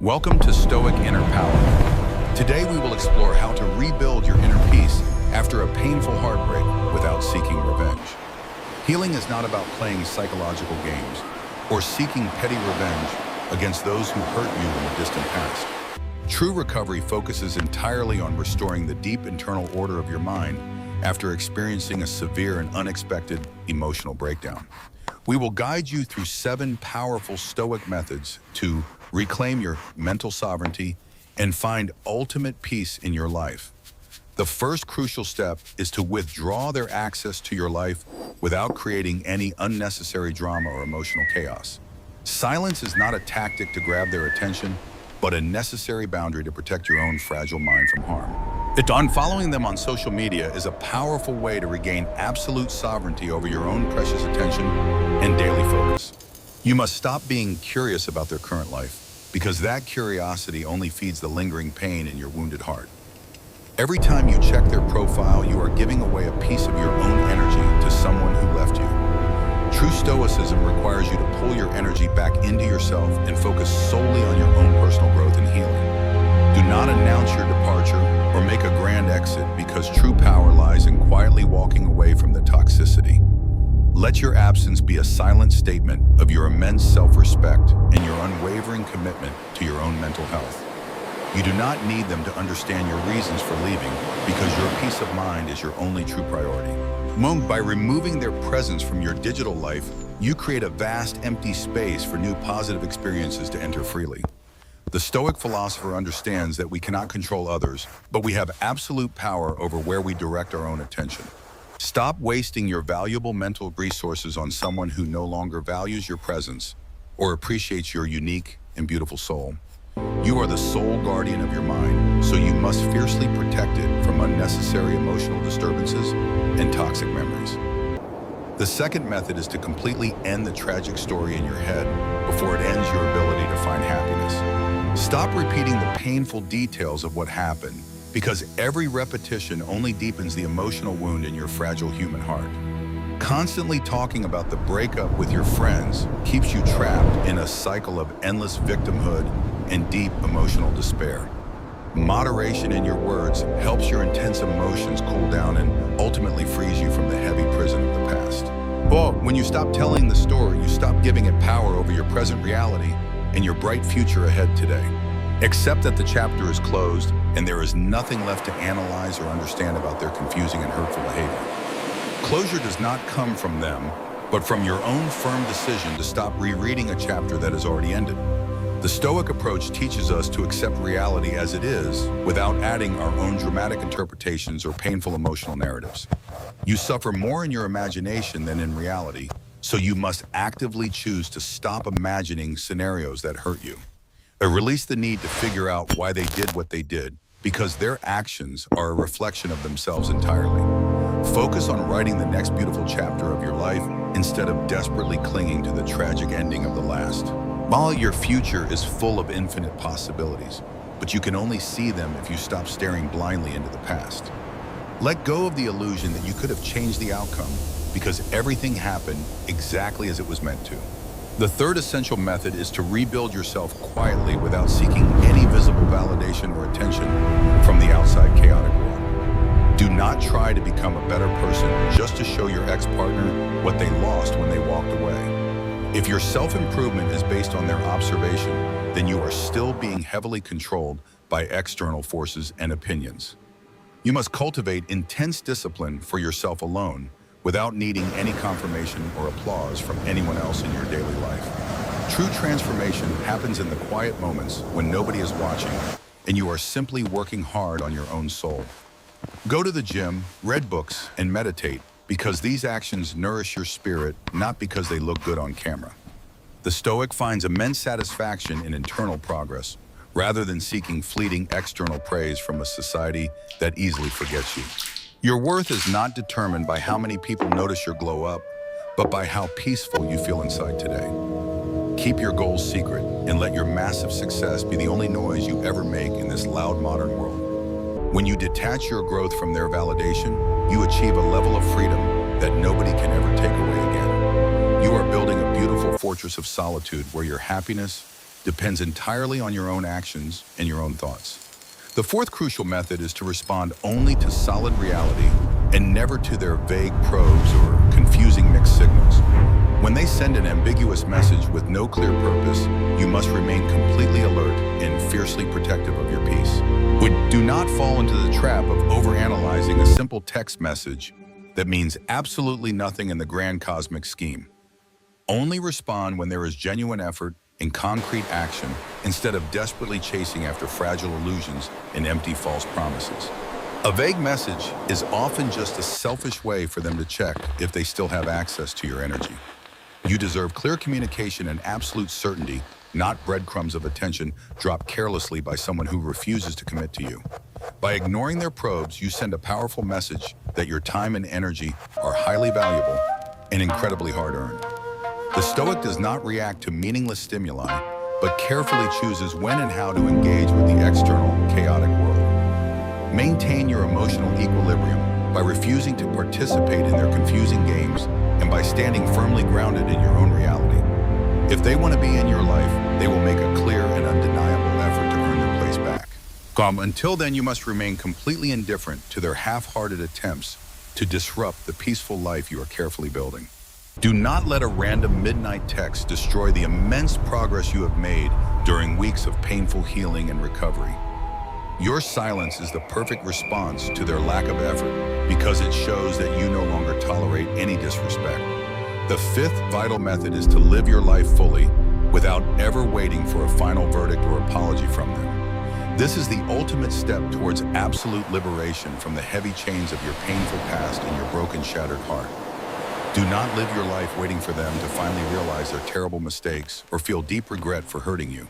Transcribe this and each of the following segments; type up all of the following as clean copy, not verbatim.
Welcome to Stoic Inner Power. Today we will explore how to rebuild your inner peace after a painful heartbreak without seeking revenge. Healing is not about playing psychological games or seeking petty revenge against those who hurt you in the distant past. True recovery focuses entirely on restoring the deep internal order of your mind after experiencing a severe and unexpected emotional breakdown. We will guide you through 7 powerful Stoic methods to reclaim your mental sovereignty and find ultimate peace in your life. The first crucial step is to withdraw their access to your life without creating any unnecessary drama or emotional chaos. Silence is not a tactic to grab their attention, but a necessary boundary to protect your own fragile mind from harm. Unfollowing them on social media is a powerful way to regain absolute sovereignty over your own precious attention and daily focus. You must stop being curious about their current life, because that curiosity only feeds the lingering pain in your wounded heart. Every time you check their profile, you are giving away a piece of your own energy to someone who left you. True Stoicism requires you to pull your energy back into yourself and focus solely on your own personal growth and healing. Do not announce your departure or make a grand exit, because true power lies in quietly walking away from the toxicity. Let your absence be a silent statement of your immense self-respect and your unwavering commitment to your own mental health. You do not need them to understand your reasons for leaving, because your peace of mind is your only true priority. By removing their presence from your digital life, you create a vast empty space for new positive experiences to enter freely. The Stoic philosopher understands that we cannot control others, but we have absolute power over where we direct our own attention. Stop wasting your valuable mental resources on someone who no longer values your presence or appreciates your unique and beautiful soul. You are the sole guardian of your mind, so you must fiercely protect it from unnecessary emotional disturbances and toxic memories. The second method is to completely end the tragic story in your head before it ends your ability to find happiness. Stop repeating the painful details of what happened, because every repetition only deepens the emotional wound in your fragile human heart. Constantly talking about the breakup with your friends keeps you trapped in a cycle of endless victimhood and deep emotional despair. Moderation in your words helps your intense emotions cool down and ultimately frees you from the heavy prison of the past. When you stop telling the story, you stop giving it power over your present reality and your bright future ahead today. Accept that the chapter is closed and there is nothing left to analyze or understand about their confusing and hurtful behavior. Closure does not come from them, but from your own firm decision to stop rereading a chapter that has already ended. The Stoic approach teaches us to accept reality as it is without adding our own dramatic interpretations or painful emotional narratives. You suffer more in your imagination than in reality, so you must actively choose to stop imagining scenarios that hurt you. Release the need to figure out why they did what they did, because their actions are a reflection of themselves entirely. Focus on writing the next beautiful chapter of your life instead of desperately clinging to the tragic ending of the last. While your future is full of infinite possibilities, but you can only see them if you stop staring blindly into the past. Let go of the illusion that you could have changed the outcome, because everything happened exactly as it was meant to. The third essential method is to rebuild yourself quietly without seeking any visible validation or attention from the outside chaotic world. Do not try to become a better person just to show your ex-partner what they lost when they walked away. If your self-improvement is based on their observation, then you are still being heavily controlled by external forces and opinions. You must cultivate intense discipline for yourself alone, without needing any confirmation or applause from anyone else in your daily life. True transformation happens in the quiet moments when nobody is watching and you are simply working hard on your own soul. Go to the gym, read books, and meditate, because these actions nourish your spirit, not because they look good on camera. The Stoic finds immense satisfaction in internal progress, rather than seeking fleeting external praise from a society that easily forgets you. Your worth is not determined by how many people notice your glow up, but by how peaceful you feel inside today. Keep your goals secret and let your massive success be the only noise you ever make in this loud modern world. When you detach your growth from their validation, you achieve a level of freedom that nobody can ever take away again. You are building a beautiful fortress of solitude where your happiness depends entirely on your own actions and your own thoughts. The fourth crucial method is to respond only to solid reality and never to their vague probes or confusing mixed signals. When they send an ambiguous message with no clear purpose, you must remain completely alert and fiercely protective of your peace. Do not fall into the trap of overanalyzing a simple text message that means absolutely nothing in the grand cosmic scheme. Only respond when there is genuine effort and concrete action instead of desperately chasing after fragile illusions and empty false promises. A vague message is often just a selfish way for them to check if they still have access to your energy. You deserve clear communication and absolute certainty, not breadcrumbs of attention dropped carelessly by someone who refuses to commit to you. By ignoring their probes, you send a powerful message that your time and energy are highly valuable and incredibly hard-earned. The Stoic does not react to meaningless stimuli, but carefully chooses when and how to engage with the external, chaotic world. Maintain your emotional equilibrium by refusing to participate in their confusing games and by standing firmly grounded in your own reality. If they want to be in your life, they will make a clear and undeniable effort to earn their place back. Until then, you must remain completely indifferent to their half-hearted attempts to disrupt the peaceful life you are carefully building. Do not let a random midnight text destroy the immense progress you have made during weeks of painful healing and recovery. Your silence is the perfect response to their lack of effort because it shows that you no longer tolerate any disrespect. The fifth vital method is to live your life fully without ever waiting for a final verdict or apology from them. This is the ultimate step towards absolute liberation from the heavy chains of your painful past and your broken, shattered heart. Do not live your life waiting for them to finally realize their terrible mistakes or feel deep regret for hurting you.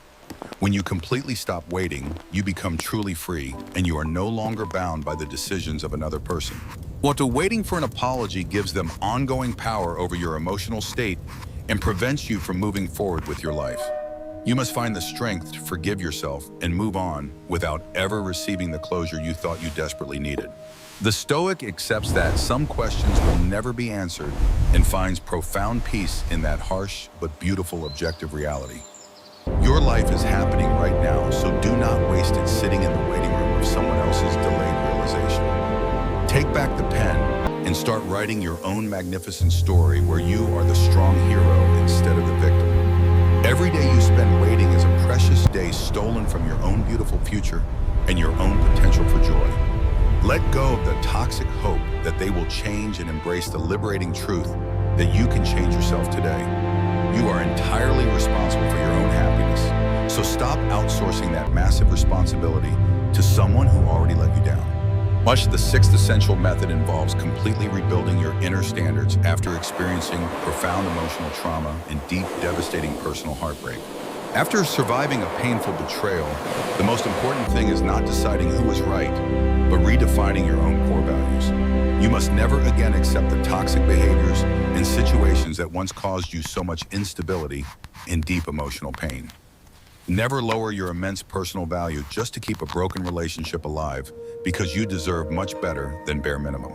When you completely stop waiting, you become truly free and you are no longer bound by the decisions of another person. Waiting for an apology gives them ongoing power over your emotional state and prevents you from moving forward with your life. You must find the strength to forgive yourself and move on without ever receiving the closure you thought you desperately needed. The Stoic accepts that some questions will never be answered and finds profound peace in that harsh but beautiful objective reality. Your life is happening right now, so do not waste it sitting in the waiting room of someone else's delayed realization. Take back the pen and start writing your own magnificent story where you are the strong hero instead of the victim. Every day you spend waiting is a precious day stolen from your own beautiful future and your own potential for joy. Let go of the toxic hope that they will change and embrace the liberating truth that you can change yourself today. You are entirely responsible for your own happiness, so stop outsourcing that massive responsibility to someone who already let you down. The sixth essential method involves completely rebuilding your inner standards after experiencing profound emotional trauma and deep, devastating personal heartbreak. After surviving a painful betrayal, the most important thing is not deciding who is right, but redefining your own core values. You must never again accept the toxic behaviors and situations that once caused you so much instability and deep emotional pain. Never lower your immense personal value just to keep a broken relationship alive, because you deserve much better than bare minimum.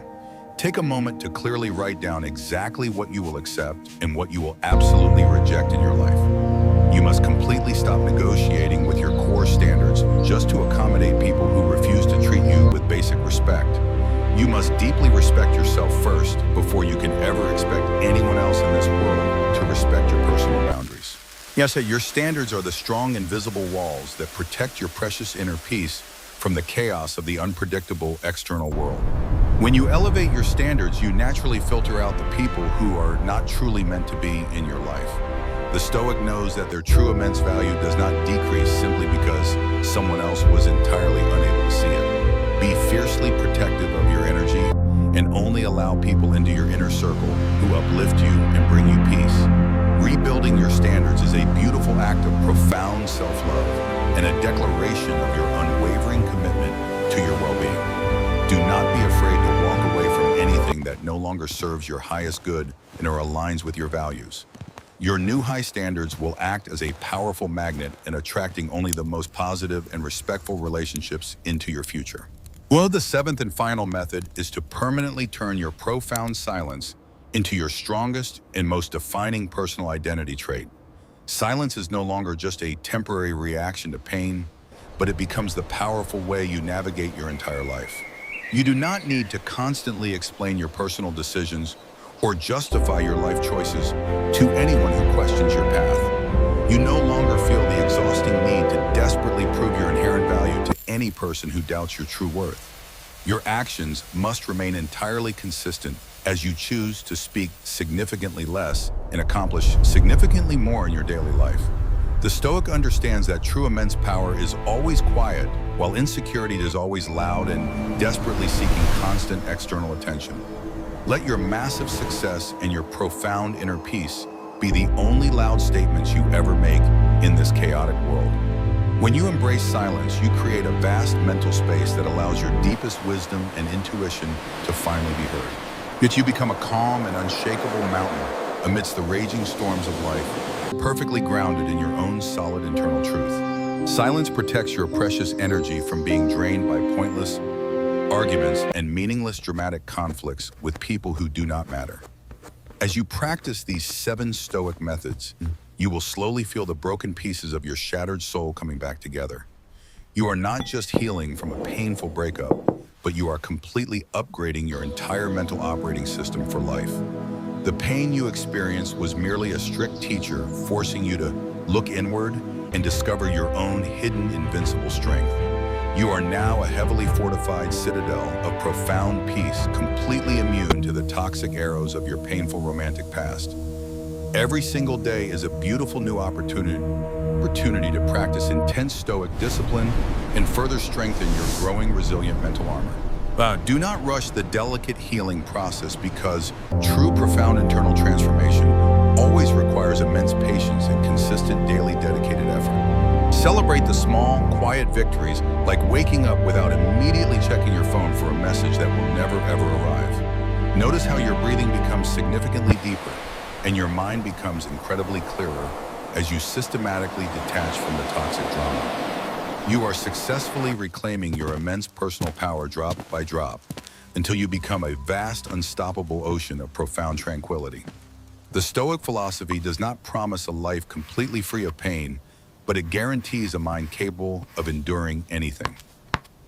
Take a moment to clearly write down exactly what you will accept and what you will absolutely reject in your life. You must completely stop negotiating with your core standards just to accommodate people who refuse to treat you with basic respect. You must deeply respect yourself first before you can ever expect anyone else in this world to respect your personal boundaries. Yes, your standards are the strong, invisible walls that protect your precious inner peace from the chaos of the unpredictable external world. When you elevate your standards, you naturally filter out the people who are not truly meant to be in your life. The Stoic knows that their true immense value does not decrease simply because someone else was entirely unable to see it. Be fiercely protective of your energy and only allow people into your inner circle who uplift you and bring you peace. Rebuilding your standards is a beautiful act of profound self-love and a declaration of your unwavering commitment to your well-being. Do not be afraid to walk away from anything that no longer serves your highest good and or aligns with your values. Your new high standards will act as a powerful magnet in attracting only the most positive and respectful relationships into your future. The seventh and final method is to permanently turn your profound silence into your strongest and most defining personal identity trait. Silence is no longer just a temporary reaction to pain, but it becomes the powerful way you navigate your entire life. You do not need to constantly explain your personal decisions or justify your life choices to anyone who questions your path. You no longer feel the exhausting need to desperately prove your inherent value to any person who doubts your true worth. Your actions must remain entirely consistent as you choose to speak significantly less and accomplish significantly more in your daily life. The Stoic understands that true immense power is always quiet, while insecurity is always loud and desperately seeking constant external attention. Let your massive success and your profound inner peace be the only loud statements you ever make in this chaotic world. When you embrace silence, you create a vast mental space that allows your deepest wisdom and intuition to finally be heard. Yet you become a calm and unshakable mountain amidst the raging storms of life, perfectly grounded in your own solid internal truth. Silence protects your precious energy from being drained by pointless arguments and meaningless dramatic conflicts with people who do not matter. As you practice these 7 Stoic methods, you will slowly feel the broken pieces of your shattered soul coming back together. You are not just healing from a painful breakup, but you are completely upgrading your entire mental operating system for life. The pain you experienced was merely a strict teacher forcing you to look inward and discover your own hidden invincible strength. You are now a heavily fortified citadel of profound peace, completely immune to the toxic arrows of your painful romantic past. Every single day is a beautiful new opportunity to practice intense Stoic discipline and further strengthen your growing resilient mental armor. Do not rush the delicate healing process because true profound internal transformation always requires immense patience and consistent daily dedicated effort. Celebrate the small, quiet victories like waking up without immediately checking your phone for a message that will never ever arrive. Notice how your breathing becomes significantly deeper and your mind becomes incredibly clearer as you systematically detach from the toxic drama. You are successfully reclaiming your immense personal power drop by drop until you become a vast, unstoppable ocean of profound tranquility. The Stoic philosophy does not promise a life completely free of pain, but it guarantees a mind capable of enduring anything.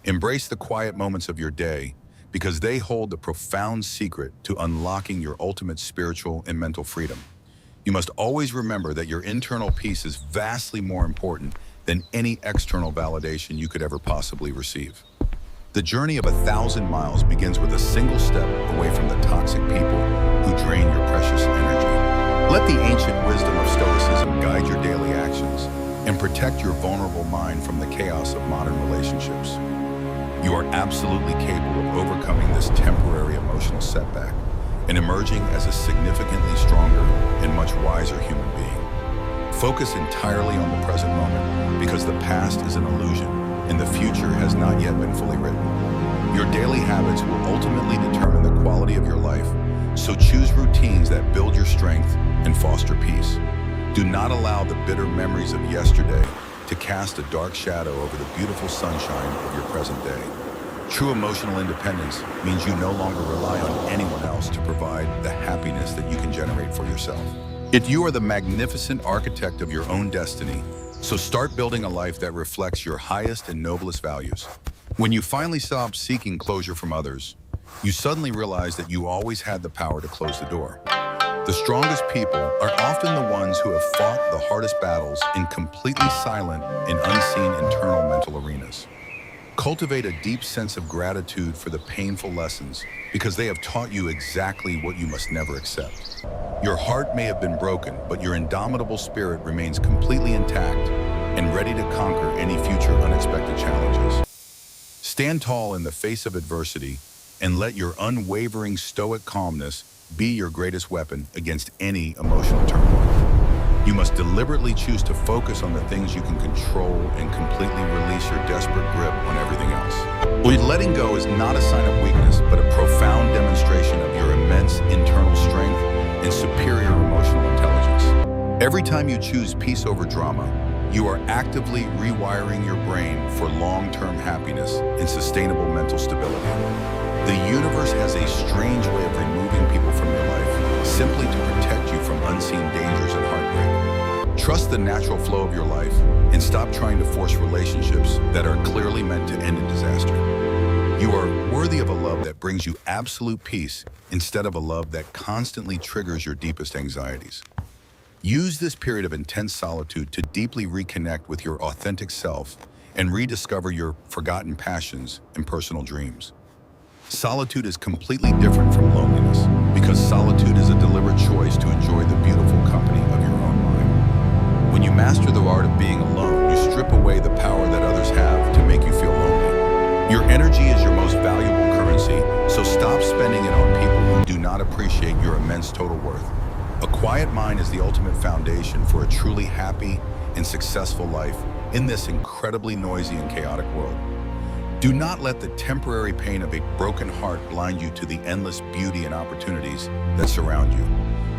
Embrace the quiet moments of your day because they hold the profound secret to unlocking your ultimate spiritual and mental freedom. You must always remember that your internal peace is vastly more important than any external validation you could ever possibly receive. The journey of 1,000 miles begins with a single step away from the toxic people who drain your precious energy. Let the ancient wisdom of Stoicism guide your daily actions and protect your vulnerable mind from the chaos of modern relationships. You are absolutely capable of overcoming this temporary emotional setback and emerging as a significantly stronger and much wiser human being. Focus entirely on the present moment because the past is an illusion and the future has not yet been fully written. Your daily habits will ultimately determine the quality of your life, so choose routines that build your strength and foster peace. Do not allow the bitter memories of yesterday to cast a dark shadow over the beautiful sunshine of your present day. True emotional independence means you no longer rely on anyone else to provide the happiness that you can generate for yourself. You are the magnificent architect of your own destiny, so start building a life that reflects your highest and noblest values. When you finally stop seeking closure from others, you suddenly realize that you always had the power to close the door. The strongest people are often the ones who have fought the hardest battles in completely silent and unseen internal mental arenas. Cultivate a deep sense of gratitude for the painful lessons because they have taught you exactly what you must never accept. Your heart may have been broken, but your indomitable spirit remains completely intact and ready to conquer any future unexpected challenges. Stand tall in the face of adversity and let your unwavering Stoic calmness be your greatest weapon against any emotional turmoil. You must deliberately choose to focus on the things you can control and completely release your desperate grip on everything else. Letting go is not a sign of weakness, but a profound demonstration of your immense internal strength and superior emotional intelligence. Every time you choose peace over drama, you are actively rewiring your brain for long-term happiness and sustainable mental stability. The universe has a strange way of removing people from your life simply to protect you from unseen dangers and heartbreak. Trust the natural flow of your life and stop trying to force relationships that are clearly meant to end in disaster. You are worthy of a love that brings you absolute peace instead of a love that constantly triggers your deepest anxieties. Use this period of intense solitude to deeply reconnect with your authentic self and rediscover your forgotten passions and personal dreams. Solitude is completely different from loneliness because solitude is a deliberate choice to enjoy the beautiful company of your own mind. When you master the art of being alone, you strip away the power that others have to make you feel lonely. Your energy is your most valuable currency, so stop spending it on people who do not appreciate your immense total worth. A quiet mind is the ultimate foundation for a truly happy and successful life in this incredibly noisy and chaotic world. Do not let the temporary pain of a broken heart blind you to the endless beauty and opportunities that surround you.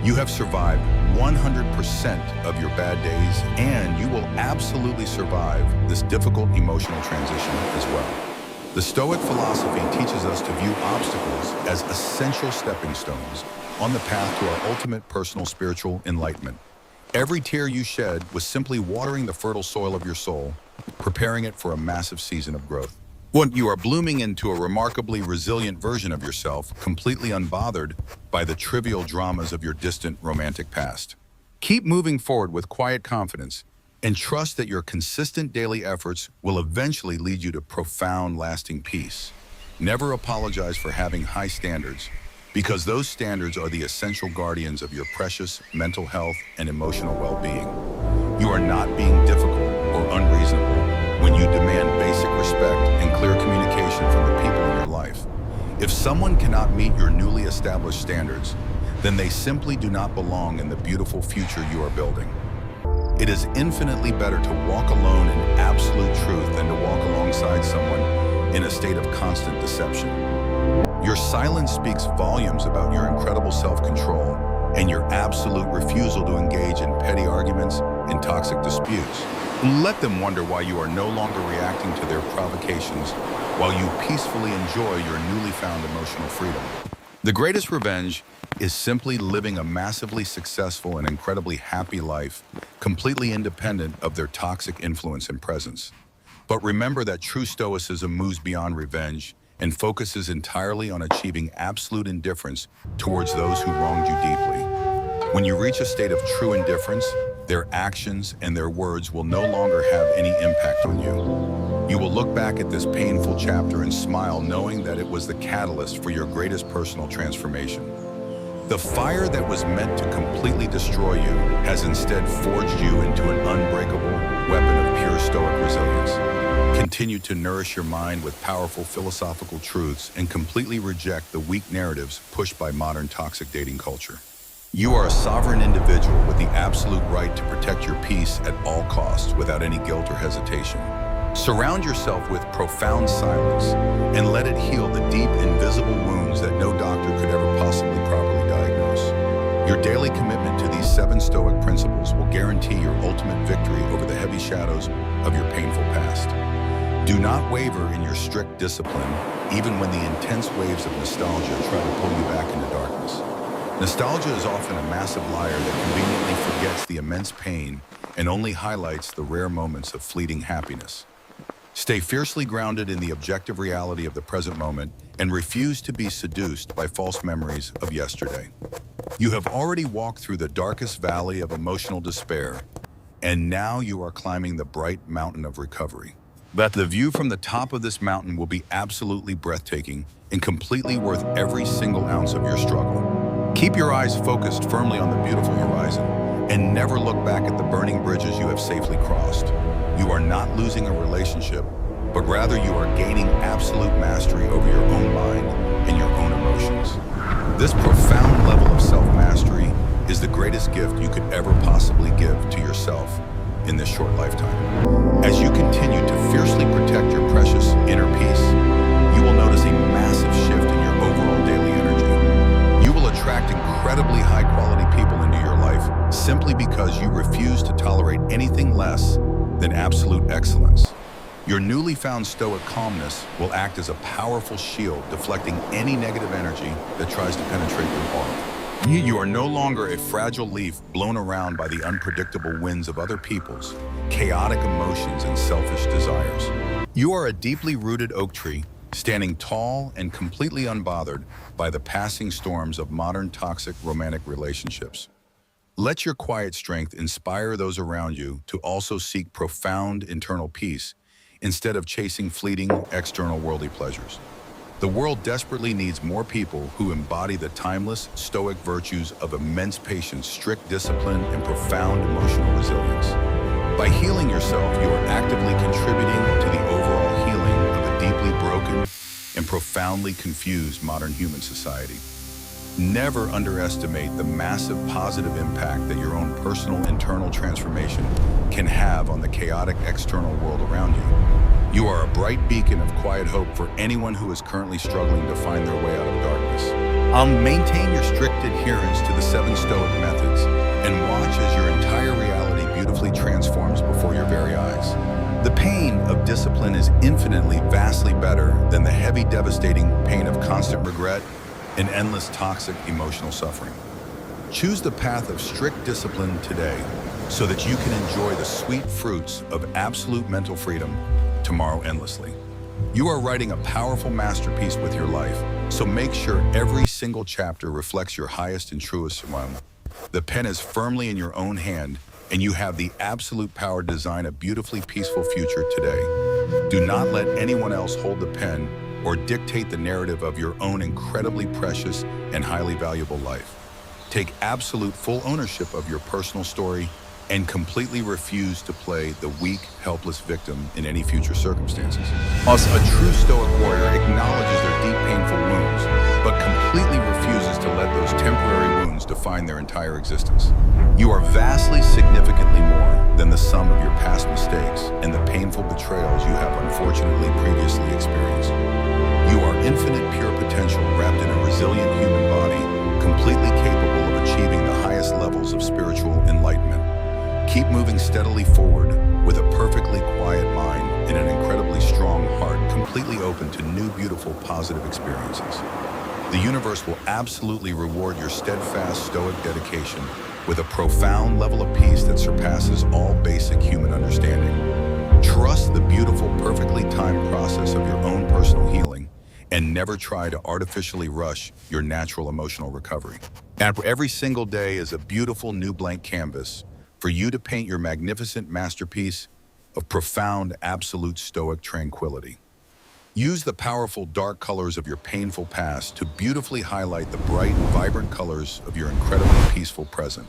You have survived 100% of your bad days, and you will absolutely survive this difficult emotional transition as well. The Stoic philosophy teaches us to view obstacles as essential stepping stones on the path to our ultimate personal spiritual enlightenment. Every tear you shed was simply watering the fertile soil of your soul, preparing it for a massive season of growth. You are blooming into a remarkably resilient version of yourself, completely unbothered by the trivial dramas of your distant romantic past. Keep moving forward with quiet confidence and trust that your consistent daily efforts will eventually lead you to profound, lasting peace. Never apologize for having high standards, because those standards are the essential guardians of your precious mental health and emotional well-being. You are not being difficult or unreasonable when you demand basic respect and clear communication from the people in your life. If someone cannot meet your newly established standards, then they simply do not belong in the beautiful future you are building. It is infinitely better to walk alone in absolute truth than to walk alongside someone in a state of constant deception. Your silence speaks volumes about your incredible self-control and your absolute refusal to engage in petty arguments and toxic disputes. Let them wonder why you are no longer reacting to their provocations while you peacefully enjoy your newly found emotional freedom. The greatest revenge is simply living a massively successful and incredibly happy life, completely independent of their toxic influence and presence. But remember that true stoicism moves beyond revenge and focuses entirely on achieving absolute indifference towards those who wronged you deeply. When you reach a state of true indifference, their actions and their words will no longer have any impact on you. You will look back at this painful chapter and smile, knowing that it was the catalyst for your greatest personal transformation. The fire that was meant to completely destroy you has instead forged you into an unbreakable weapon of pure stoic resilience. Continue to nourish your mind with powerful philosophical truths and completely reject the weak narratives pushed by modern toxic dating culture. You are a sovereign individual with the absolute right to protect your peace at all costs without any guilt or hesitation. Surround yourself with profound silence and let it heal the deep, invisible wounds that no doctor could ever possibly properly diagnose. Your daily commitment to these 7 Stoic principles will guarantee your ultimate victory over the heavy shadows of your painful past. Do not waver in your strict discipline, even when the intense waves of nostalgia try to pull you back into darkness. Nostalgia is often a massive liar that conveniently forgets the immense pain and only highlights the rare moments of fleeting happiness. Stay fiercely grounded in the objective reality of the present moment and refuse to be seduced by false memories of yesterday. You have already walked through the darkest valley of emotional despair, and now you are climbing the bright mountain of recovery. But the view from the top of this mountain will be absolutely breathtaking and completely worth every single ounce of your struggle. Keep your eyes focused firmly on the beautiful horizon and never look back at the burning bridges you have safely crossed. You are not losing a relationship, but rather you are gaining absolute mastery over your own mind and your own emotions. This profound level of self-mastery is the greatest gift you could ever possibly give to yourself in this short lifetime. As you continue to fiercely protect your precious inner peace, you will notice a massive shift in your overall daily energy. You will attract incredibly high-quality people into your life simply because you refuse to tolerate anything less than absolute excellence. Your newly found stoic calmness will act as a powerful shield, deflecting any negative energy that tries to penetrate your aura. You are no longer a fragile leaf blown around by the unpredictable winds of other people's chaotic emotions and selfish desires. You are a deeply rooted oak tree, standing tall and completely unbothered by the passing storms of modern toxic romantic relationships. Let your quiet strength inspire those around you to also seek profound internal peace instead of chasing fleeting external worldly pleasures. The world desperately needs more people who embody the timeless, stoic virtues of immense patience, strict discipline, and profound emotional resilience. By healing yourself, you are actively contributing to the overall healing of a deeply broken and profoundly confused modern human society. Never underestimate the massive positive impact that your own personal internal transformation can have on the chaotic external world around you. You are a bright beacon of quiet hope for anyone who is currently struggling to find their way out of darkness. Maintain your strict adherence to the 7 Stoic methods and watch as your entire reality beautifully transforms before your very eyes. The pain of discipline is infinitely, vastly better than the heavy, devastating pain of constant regret and endless toxic emotional suffering. Choose the path of strict discipline today so that you can enjoy the sweet fruits of absolute mental freedom tomorrow endlessly. You are writing a powerful masterpiece with your life, so make sure every single chapter reflects your highest and truest one. The pen is firmly in your own hand, and you have the absolute power to design a beautifully peaceful future today. Do not let anyone else hold the pen or dictate the narrative of your own incredibly precious and highly valuable life. Take absolute full ownership of your personal story and completely refuse to play the weak, helpless victim in any future circumstances. Also, a true Stoic warrior acknowledges their deep, painful wounds, but completely refuses to let those temporary wounds define their entire existence. You are vastly, significantly more than the sum of your past mistakes and the painful betrayals you have unfortunately previously experienced. You are infinite pure potential wrapped in a resilient human body, completely capable of achieving the highest levels of spiritual enlightenment. Keep moving steadily forward with a perfectly quiet mind and an incredibly strong heart, completely open to new, beautiful, positive experiences. The universe will absolutely reward your steadfast, stoic dedication with a profound level of peace that surpasses all basic human understanding. Trust the beautiful, perfectly timed process of your own personal healing and never try to artificially rush your natural emotional recovery. And every single day is a beautiful new blank canvas for you to paint your magnificent masterpiece of profound, absolute stoic tranquility. Use the powerful dark colors of your painful past to beautifully highlight the bright, vibrant colors of your incredibly peaceful present.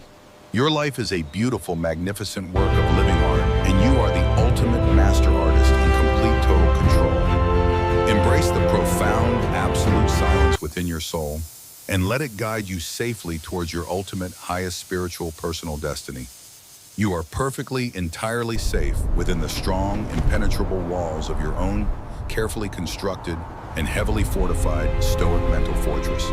Your life is a beautiful, magnificent work of living art, and you are the ultimate master artist in complete total control. Embrace the profound, absolute silence within your soul and let it guide you safely towards your ultimate, highest spiritual personal destiny. You are perfectly, entirely safe within the strong, impenetrable walls of your own carefully constructed and heavily fortified stoic mental fortress.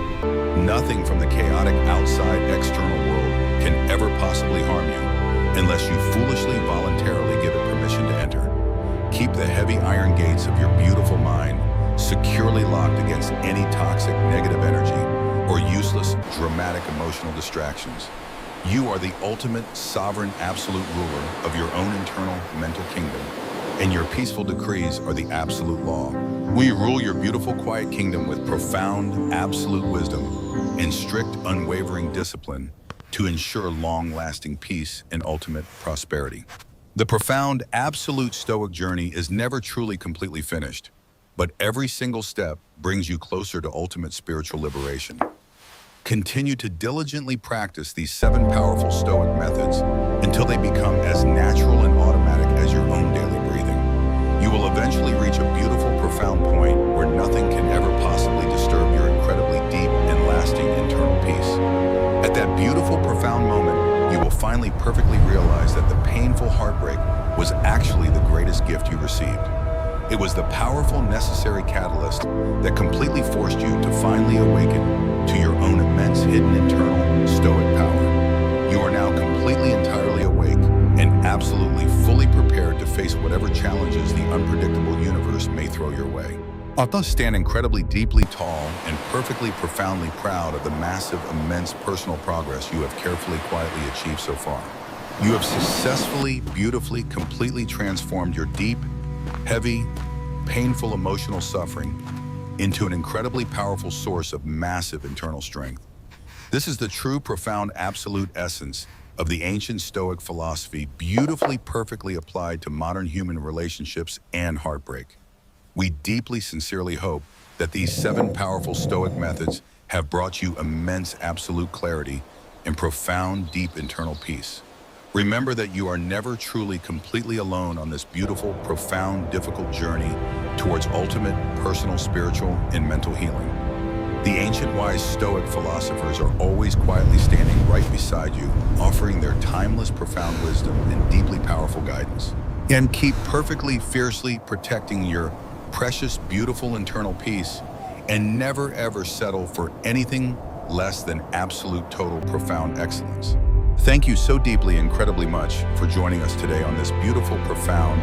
Nothing from the chaotic outside external world can ever possibly harm you unless you foolishly voluntarily give it permission to enter. Keep the heavy iron gates of your beautiful mind securely locked against any toxic negative energy or useless dramatic emotional distractions. You are the ultimate sovereign absolute ruler of your own internal mental kingdom, and your peaceful decrees are the absolute law. We rule your beautiful quiet kingdom with profound absolute wisdom and strict unwavering discipline to ensure long-lasting peace and ultimate prosperity. The profound absolute stoic journey is never truly completely finished, but every single step brings you closer to ultimate spiritual liberation. Continue to diligently practice these 7 powerful stoic methods until they become as natural and automatic as your own daily breathing. You will eventually reach a beautiful, profound point where nothing can ever possibly disturb your incredibly deep and lasting internal peace. At that beautiful, profound moment, you will finally perfectly realize that the painful heartbreak was actually the greatest gift you received. It was the powerful, necessary catalyst that completely forced you to finally awaken to your own immense, hidden, internal, stoic power. You are now completely, entirely awake and absolutely fully prepared to face whatever challenges the unpredictable universe may throw your way. Authors stand incredibly deeply tall and perfectly profoundly proud of the massive, immense personal progress you have carefully, quietly achieved so far. You have successfully, beautifully, completely transformed your deep, heavy, painful emotional suffering into an incredibly powerful source of massive internal strength. This is the true, profound, absolute essence of the ancient Stoic philosophy, beautifully, perfectly applied to modern human relationships and heartbreak. We deeply, sincerely hope that these 7 powerful Stoic methods have brought you immense absolute clarity and profound, deep internal peace. Remember that you are never truly completely alone on this beautiful, profound, difficult journey towards ultimate personal, spiritual, and mental healing. The ancient wise Stoic philosophers are always quietly standing right beside you, offering their timeless, profound wisdom and deeply powerful guidance. And keep perfectly, fiercely protecting your precious, beautiful internal peace, and never ever settle for anything less than absolute, total, profound excellence. Thank you so deeply, incredibly much for joining us today on this beautiful, profound,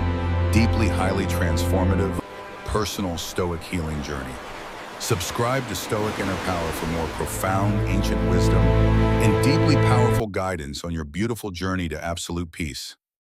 deeply, highly transformative, personal Stoic healing journey. Subscribe to Stoic Inner Power for more profound, ancient wisdom and deeply powerful guidance on your beautiful journey to absolute peace.